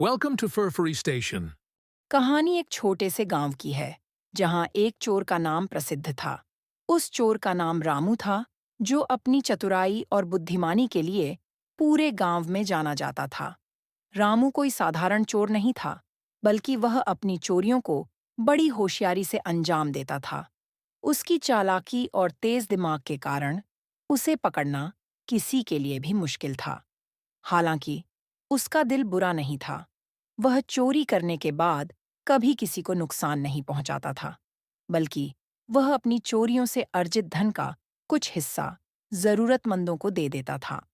Welcome to Furfurry Station. कहानी एक छोटे से गांव की है जहां एक चोर का नाम प्रसिद्ध था। उस चोर का नाम रामू था, जो अपनी चतुराई और बुद्धिमानी के लिए पूरे गांव में जाना जाता था। रामू कोई साधारण चोर नहीं था, बल्कि वह अपनी चोरियों को बड़ी होशियारी से अंजाम देता था। उसकी चालाकी और तेज दिमाग के कारण उसे पकड़ना किसी के लिए भी मुश्किल था। हालांकि उसका दिल बुरा नहीं था। वह चोरी करने के बाद कभी किसी को नुकसान नहीं पहुंचाता था, बल्कि वह अपनी चोरियों से अर्जित धन का कुछ हिस्सा जरूरतमंदों को दे देता था।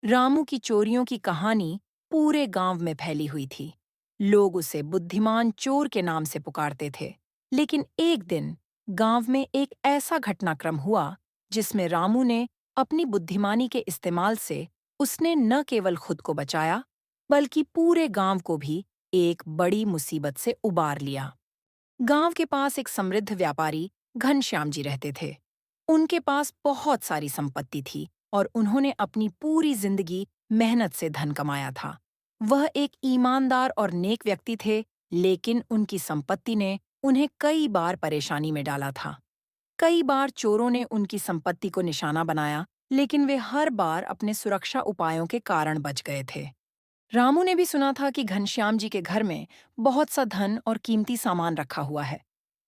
रामू की चोरियों की कहानी पूरे गांव में फैली हुई थी। लोग उसे बुद्धिमान चोर के नाम से पुकारते थे। लेकिन एक दिन गांव में एक ऐसा घटनाक्रम हुआ जिसमें रामू ने अपनी बुद्धिमानी के इस्तेमाल से उसने न केवल खुद को बचाया, बल्कि पूरे गांव को भी एक बड़ी मुसीबत से उबार लिया। गांव के पास एक समृद्ध व्यापारी घनश्याम जी रहते थे। उनके पास बहुत सारी संपत्ति थी और उन्होंने अपनी पूरी जिंदगी मेहनत से धन कमाया था। वह एक ईमानदार और नेक व्यक्ति थे, लेकिन उनकी संपत्ति ने उन्हें कई बार परेशानी में डाला था। कई बार चोरों ने उनकी संपत्ति को निशाना बनाया, लेकिन वे हर बार अपने सुरक्षा उपायों के कारण बच गए थे। रामू ने भी सुना था कि घनश्याम जी के घर में बहुत सा धन और कीमती सामान रखा हुआ है,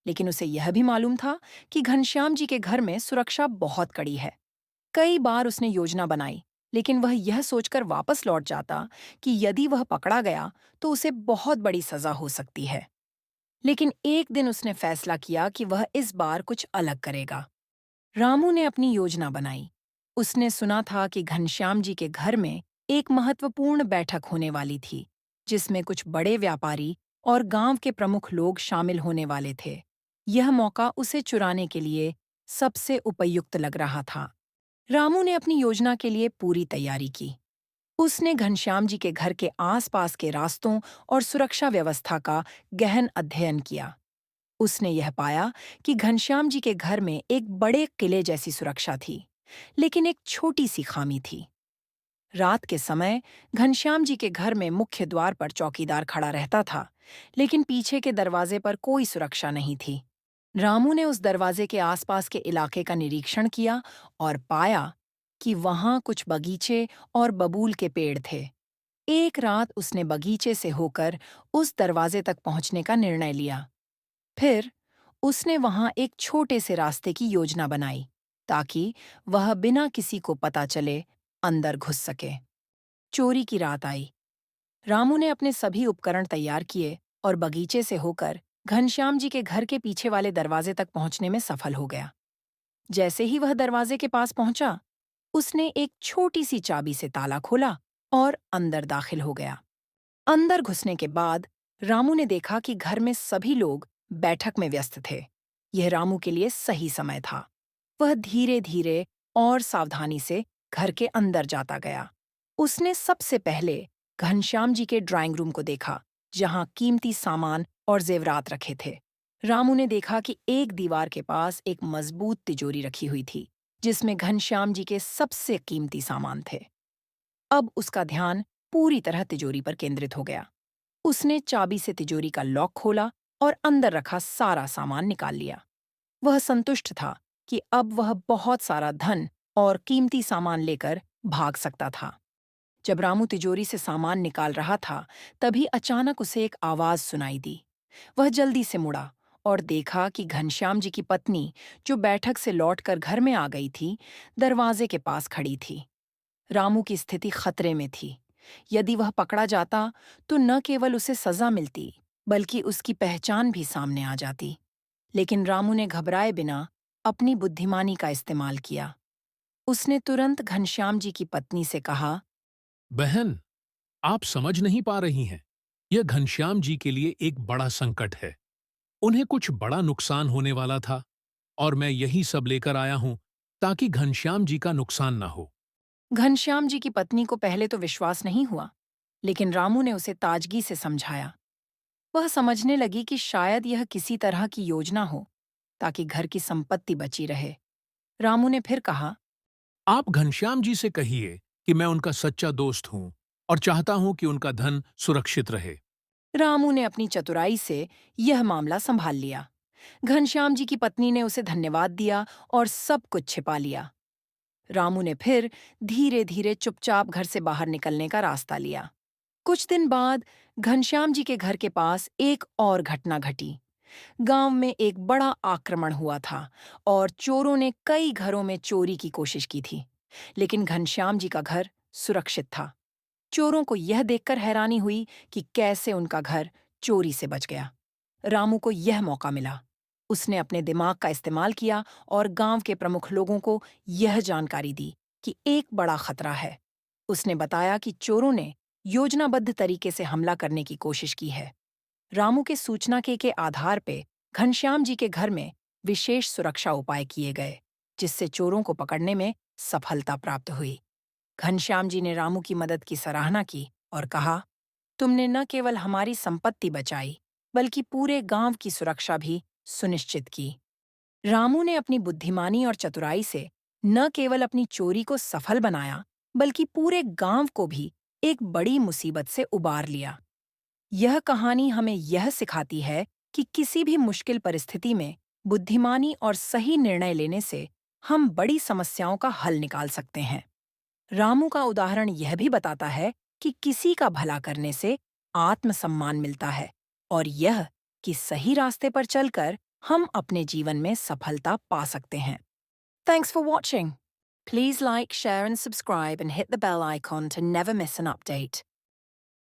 लेकिन उसे यह भी मालूम था कि घनश्याम जी के घर में सुरक्षा बहुत कड़ी है। कई बार उसने योजना बनाई, लेकिन वह यह सोचकर वापस लौट जाता कि यदि वह पकड़ा गया तो उसे बहुत बड़ी सजा हो सकती है। लेकिन एक दिन उसने फैसला किया कि वह इस बार कुछ अलग करेगा। रामू ने अपनी योजना बनाई। उसने सुना था कि घनश्याम जी के घर में एक महत्वपूर्ण बैठक होने वाली थी, जिसमें कुछ बड़े व्यापारी और गांव के प्रमुख लोग शामिल होने वाले थे। यह मौका उसे चुराने के लिए सबसे उपयुक्त लग रहा था। रामू ने अपनी योजना के लिए पूरी तैयारी की। उसने घनश्याम जी के घर के आसपास के रास्तों और सुरक्षा व्यवस्था का गहन अध्ययन किया। उसने यह पाया कि घनश्याम जी के घर में एक बड़े किले जैसी सुरक्षा थी, लेकिन एक छोटी सी खामी थी। रात के समय घनश्याम जी के घर में मुख्य द्वार पर चौकीदार खड़ा रहता था, लेकिन पीछे के दरवाजे पर कोई सुरक्षा नहीं थी। रामू ने उस दरवाजे के आसपास के इलाके का निरीक्षण किया और पाया कि वहां कुछ बगीचे और बबूल के पेड़ थे। एक रात उसने बगीचे से होकर उस दरवाजे तक पहुंचने का निर्णय लिया। फिर उसने वहां एक छोटे से रास्ते की योजना बनाई, ताकि वह बिना किसी को पता चले अंदर घुस सके। चोरी की रात आई। रामू ने अपने सभी उपकरण तैयार किए और बगीचे से होकर घनश्याम जी के घर के पीछे वाले दरवाजे तक पहुंचने में सफल हो गया। जैसे ही वह दरवाजे के पास पहुंचा, उसने एक छोटी सी चाबी से ताला खोला और अंदर दाखिल हो गया। अंदर घुसने के बाद रामू ने देखा कि घर में सभी लोग बैठक में व्यस्त थे। यह रामू के लिए सही समय था। वह धीरे धीरे और सावधानी से घर के अंदर जाता गया। उसने सबसे पहले घनश्याम जी के ड्राइंग रूम को देखा, जहां कीमती सामान और जेवरात रखे थे। रामू ने देखा कि एक दीवार के पास एक मजबूत तिजोरी रखी हुई थी, जिसमें घनश्याम जी के सबसे कीमती सामान थे। अब उसका ध्यान पूरी तरह तिजोरी पर केंद्रित हो गया। उसने चाबी से तिजोरी का लॉक खोला और अंदर रखा सारा सामान निकाल लिया। वह संतुष्ट था कि अब वह बहुत सारा धन और कीमती सामान लेकर भाग सकता था। जब रामू तिजोरी से सामान निकाल रहा था, तभी अचानक उसे एक आवाज सुनाई दी। वह जल्दी से मुड़ा और देखा कि घनश्याम जी की पत्नी, जो बैठक से लौटकर घर में आ गई थी, दरवाजे के पास खड़ी थी। रामू की स्थिति खतरे में थी। यदि वह पकड़ा जाता तो न केवल उसे सजा मिलती, बल्कि उसकी पहचान भी सामने आ जाती। लेकिन रामू ने घबराए बिना अपनी बुद्धिमानी का इस्तेमाल किया। उसने तुरंत घनश्याम जी की पत्नी से कहा, बहन, आप समझ नहीं पा रही हैं। यह घनश्याम जी के लिए एक बड़ा संकट है। उन्हें कुछ बड़ा नुकसान होने वाला था और मैं यही सब लेकर आया हूं ताकि घनश्याम जी का नुकसान ना हो। घनश्याम जी की पत्नी को पहले तो विश्वास नहीं हुआ, लेकिन रामू ने उसे ताजगी से समझाया। वह समझने लगी कि शायद यह किसी तरह की योजना हो, ताकि घर की संपत्ति बची रहे। रामू ने फिर कहा, आप घनश्याम जी से कहिए कि मैं उनका सच्चा दोस्त हूं और चाहता हूं कि उनका धन सुरक्षित रहे। रामू ने अपनी चतुराई से यह मामला संभाल लिया। घनश्याम जी की पत्नी ने उसे धन्यवाद दिया और सब कुछ छिपा लिया। रामू ने फिर धीरे धीरे चुपचाप घर से बाहर निकलने का रास्ता लिया। कुछ दिन बाद घनश्याम जी के घर के पास एक और घटना घटी। गांव में एक बड़ा आक्रमण हुआ था और चोरों ने कई घरों में चोरी की कोशिश की थी, लेकिन घनश्याम जी का घर सुरक्षित था। चोरों को यह देखकर हैरानी हुई कि कैसे उनका घर चोरी से बच गया। रामू को यह मौका मिला। उसने अपने दिमाग का इस्तेमाल किया और गांव के प्रमुख लोगों को यह जानकारी दी कि एक बड़ा खतरा है। उसने बताया कि चोरों ने योजनाबद्ध तरीके से हमला करने की कोशिश की है। रामू के सूचना के आधार पे घनश्याम जी के घर में विशेष सुरक्षा उपाय किए गए, जिससे चोरों को पकड़ने में सफलता प्राप्त हुई। घनश्याम जी ने रामू की मदद की सराहना की और कहा, तुमने न केवल हमारी संपत्ति बचाई, बल्कि पूरे गांव की सुरक्षा भी सुनिश्चित की। रामू ने अपनी बुद्धिमानी और चतुराई से न केवल अपनी चोरी को सफल बनाया, बल्कि पूरे गांव को भी एक बड़ी मुसीबत से उबार लिया। यह कहानी हमें यह सिखाती है कि किसी भी मुश्किल परिस्थिति में बुद्धिमानी और सही निर्णय लेने से हम बड़ी समस्याओं का हल निकाल सकते हैं। रामू का उदाहरण यह भी बताता है कि किसी का भला करने से आत्मसम्मान मिलता है और यह कि सही रास्ते पर चलकर हम अपने जीवन में सफलता पा सकते हैं। Thanks for watching. Please like, share and subscribe and hit the bell icon to never miss an update.